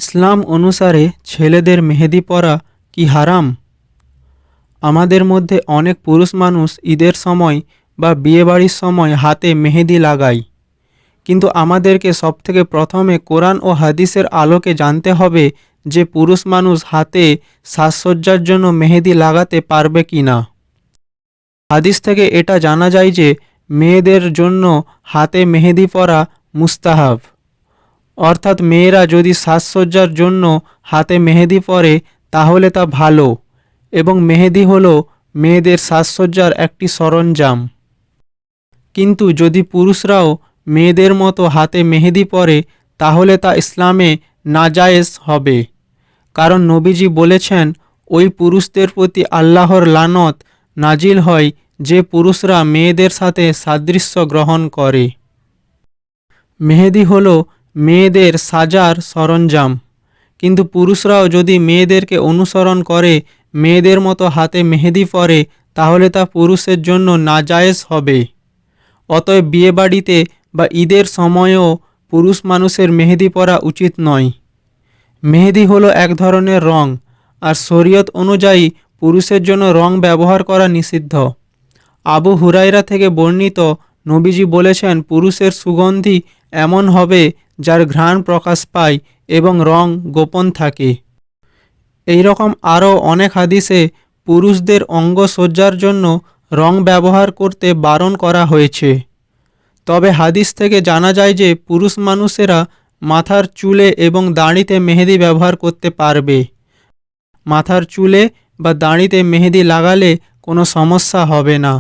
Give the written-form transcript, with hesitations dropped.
ইসলাম অনুসারে ছেলেদের মেহেদি পরা কি হারাম? আমাদের মধ্যে অনেক পুরুষ মানুষ ঈদের সময় বা বিয়েবাড়ির সময় হাতে মেহেদি লাগায়, কিন্তু আমাদেরকে সবথেকে প্রথমে কোরআন ও হাদিসের আলোকে জানতে হবে যে পুরুষ মানুষ হাতে সাজসজ্জার জন্য মেহেদি লাগাতে পারবে কি না। হাদিস থেকে এটা জানা যায় যে মেয়েদের জন্য হাতে মেহেদি পরা মুস্তাহাব, অর্থাৎ মেয়েরা যদি সাজসজ্জার জন্য হাতে মেহেদি পরে তাহলে তা ভালো, এবং মেহেদি হলো মেয়েদের সাজসজ্জার একটি সরঞ্জাম। কিন্তু যদি পুরুষরাও মেয়েদের মতো হাতে মেহেদি পরে তাহলে তা ইসলামে নাজায়েজ হবে, কারণ নবীজি বলেছেন ওই পুরুষদের প্রতি আল্লাহর লানত নাজিল হয় যে পুরুষরা মেয়েদের সাথে সাদৃশ্য গ্রহণ করে। মেহেদি হলো মেয়েদের সাজার সরঞ্জাম, কিন্তু পুরুষরাও যদি মেয়েদেরকে অনুসরণ করে মেয়েদের মতো হাতে মেহেদি পরে তাহলে তা পুরুষের জন্য নাজায়েজ হবে। অতএব বিয়েবাড়িতে বা ঈদের সময়েও পুরুষ মানুষের মেহেদি পরা উচিত নয়। মেহেদি হলো এক ধরনের রং, আর শরীয়ত অনুযায়ী পুরুষের জন্য রং ব্যবহার করা নিষিদ্ধ। আবু হুরায়রা থেকে বর্ণিত, নবীজি বলেছেন পুরুষের সুগন্ধি এমন হবে যার ঘ্রাণ প্রকাশ পায় এবং রং গোপন থাকে। এই রকম আরও অনেক হাদিসে পুরুষদের অঙ্গসজ্জার জন্য রং ব্যবহার করতে বারণ করা হয়েছে। তবে হাদিস থেকে জানা যায় যে পুরুষ মানুষেরা মাথার চুলে এবং দাড়িতে মেহেদি ব্যবহার করতে পারবে। মাথার চুলে বা দাড়িতে মেহেদি লাগালে কোনো সমস্যা হবে না।